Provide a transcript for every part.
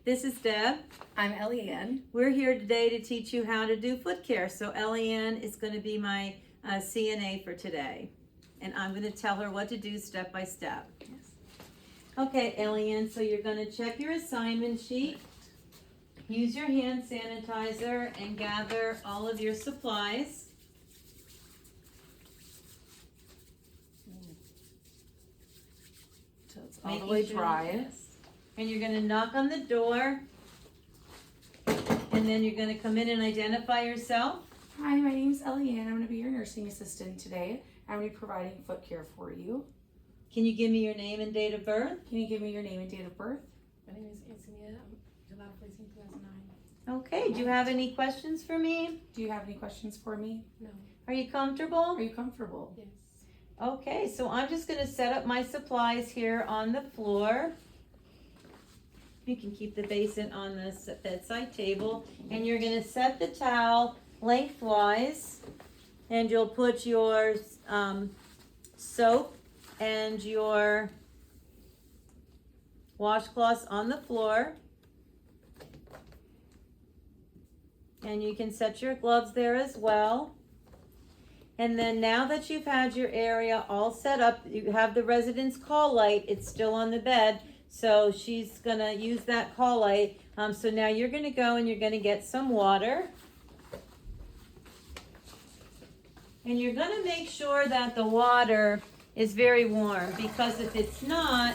This is Deb. I'm ElleAnne. We're here today to teach you how to do foot care. So ElleAnne is going to be my CNA for today. And I'm going to tell her what to do step by step. Yes. Okay, ElleAnne, so you're going to check your assignment sheet. Use your hand sanitizer and gather all of your supplies. So it's all the way Making sure- dry. yes. And you're going to knock on the door. And then you're going to come in and identify yourself. Hi, my name's ElleAnne. I'm going to be your nursing assistant today. I'm going to be providing foot care for you. Can you give me your name and date of birth? Can you give me your name and date of birth? My name is Antonia. I'm July 14, 2009. Okay, do you have any questions for me? Do you have any questions for me? No. Are you comfortable? Are you comfortable? Yes. Okay, so I'm just going to set up my supplies here on the floor. You can keep the basin on the bedside table, and you're going to set the towel lengthwise, and you'll put your soap and your washcloths on the floor. And you can set your gloves there as well. And then now that you've had your area all set up, you have the resident's call light. It's still on the bed, so she's gonna use that call light. So now you're gonna go and you're gonna get some water. And you're gonna make sure that the water is very warm, because if it's not,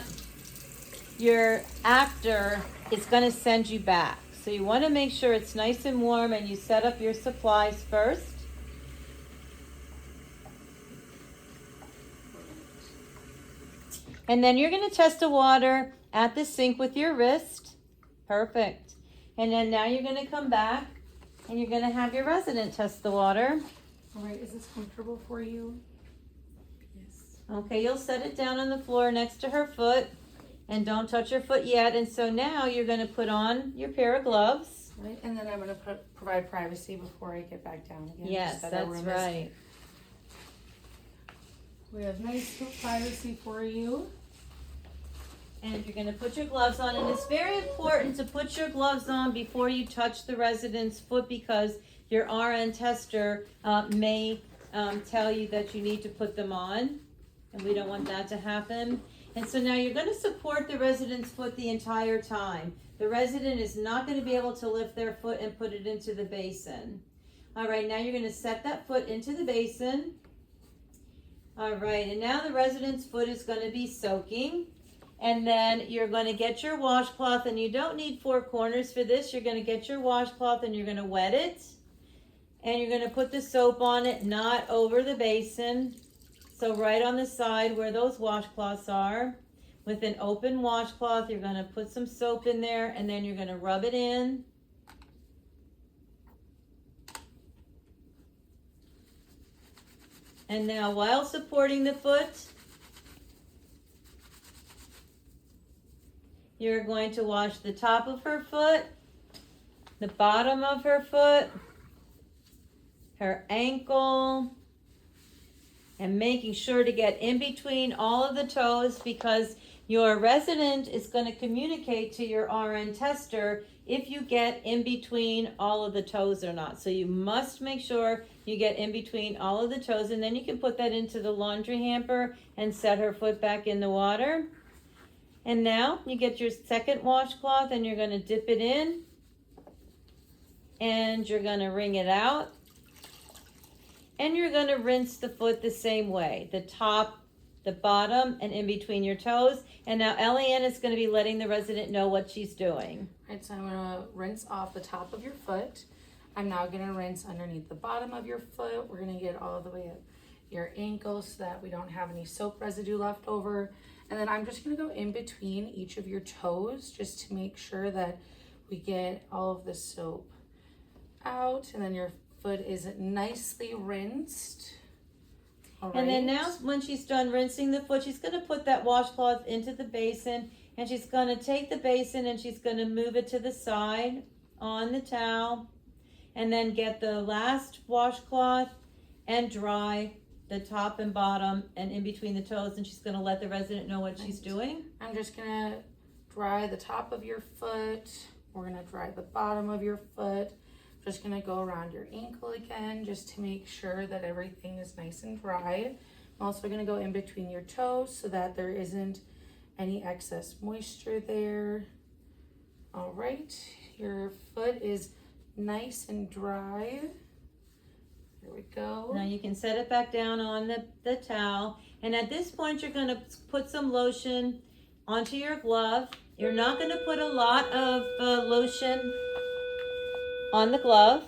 your actor is gonna send you back. So you wanna make sure it's nice and warm, and you set up your supplies first. And then you're going to test the water at the sink with your wrist. Perfect. And then now you're going to come back and you're going to have your resident test the water. All right, is this comfortable for you? Yes. Okay, you'll set it down on the floor next to her foot, and don't touch her foot yet. And so now you're going to put on your pair of gloves. Right, and then I'm going to provide privacy before I get back down again. Yes, just that our that's room is- right. We have nice privacy for you. And you're going to put your gloves on, and it's very important to put your gloves on before you touch the resident's foot, because your RN tester may tell you that you need to put them on, and we don't want that to happen. And so now you're going to support the resident's foot the entire time. The resident is not going to be able to lift their foot and put it into the basin. All right, now you're going to set that foot into the basin. All right, and now the resident's foot is going to be soaking. And then you're going to get your washcloth, and you don't need four corners for this. You're going to get your washcloth and you're going to wet it. And you're going to put the soap on it, not over the basin. So right on the side where those washcloths are. With an open washcloth, you're going to put some soap in there, and then you're going to rub it in. And now, while supporting the foot, you're going to wash the top of her foot, the bottom of her foot, her ankle, and making sure to get in between all of the toes, because your resident is going to communicate to your RN tester if you get in between all of the toes or not. So you must make sure you get in between all of the toes, and then you can put that into the laundry hamper and set her foot back in the water. And now you get your second washcloth, and you're going to dip it in, and you're going to wring it out, and you're going to rinse the foot the same way, the top, the bottom, and in between your toes. And now ElleAnne is going to be letting the resident know what she's doing. All right, so I'm going to rinse off the top of your foot. I'm now going to rinse underneath the bottom of your foot. We're going to get all the way up your ankle so that we don't have any soap residue left over. And then I'm just going to go in between each of your toes just to make sure that we get all of the soap out. And then your foot is nicely rinsed. All right. And then now, when she's done rinsing the foot, she's going to put that washcloth into the basin, and she's going to take the basin and she's going to move it to the side on the towel, and then get the last washcloth and dry the top and bottom and in between the toes, and she's going to let the resident know what she's doing. I'm just going to dry the top of your foot We're gonna dry the bottom of your foot. Just gonna go around your ankle again, just to make sure that everything is nice and dry. I'm also gonna go in between your toes so that there isn't any excess moisture there. All right, your foot is nice and dry. There we go. Now you can set it back down on the towel. And at this point, you're gonna put some lotion onto your glove. You're not gonna put a lot of lotion on the glove.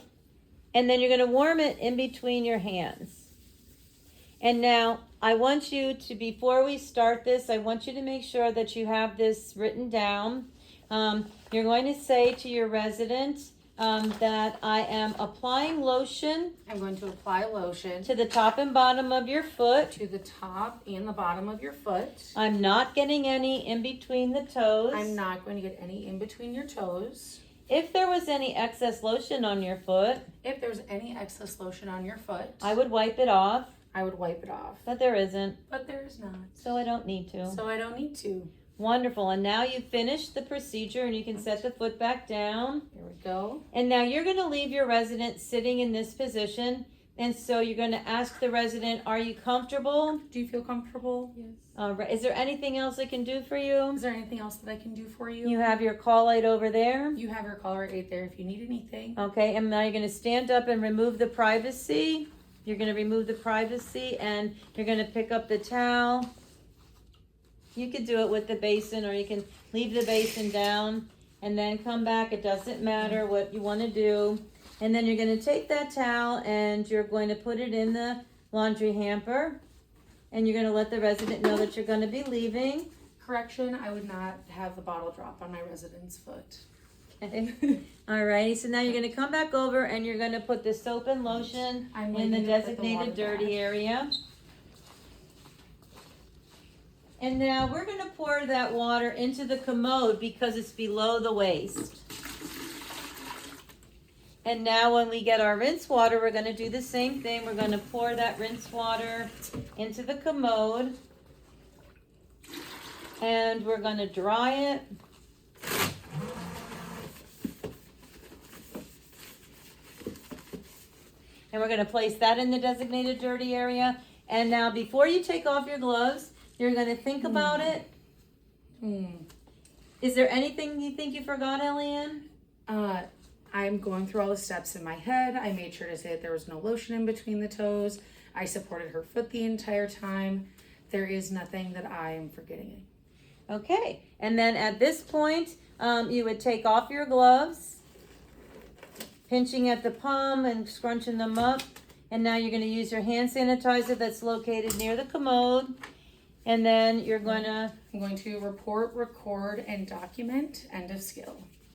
And then you're gonna warm it in between your hands. And now I want you to, before we start this, I want you to make sure that you have this written down. You're going to say to your resident that I am applying lotion. I'm going to apply lotion To the top and bottom of your foot. to the top and the bottom of your foot. I'm not getting any in between the toes. I'm not going to get any in between your toes. If there was any excess lotion on your foot, If there's any excess lotion on your foot, I would wipe it off, I would wipe it off. but there isn't, But there's not. so I don't need to. So I don't need to. Wonderful. And now you've finished the procedure and you can set the foot back down. Here we go. And now you're going to leave your resident sitting in this position. And so you're going to ask the resident, are you comfortable? Do you feel comfortable? Yes. Is there anything else I can do for you? Is there anything else that I can do for you? You have your call light over there. You have your caller aid there if you need anything. Okay, and now you're going to stand up and remove the privacy. You're going to remove the privacy and you're going to pick up the towel. You could do it with the basin or you can leave the basin down and then come back. It doesn't matter what you want to do. And then you're going to take that towel and you're going to put it in the laundry hamper. And you're going to let the resident know that you're going to be leaving. Correction, I would not have the bottle drop on my resident's foot. Okay. Alrighty, so now you're going to come back over and you're going to put the soap and lotion I'm in the going to put the designated water dirty back. area. And now we're going to pour that water into the commode because it's below the waist. And now when we get our rinse water, we're going to do the same thing. We're going to pour that rinse water into the commode. And we're going to dry it. And we're going to place that in the designated dirty area. And now before you take off your gloves, you're going to think about it. Is there anything you think you forgot, ElleAnne? I'm going through all the steps in my head. I made sure to say that there was no lotion in between the toes. I supported her foot the entire time. There is nothing that I am forgetting. Okay. And then at this point, you would take off your gloves, pinching at the palm and scrunching them up. And now you're going to use your hand sanitizer that's located near the commode. And then you're going to... I'm going to report, record, and document. End of skill.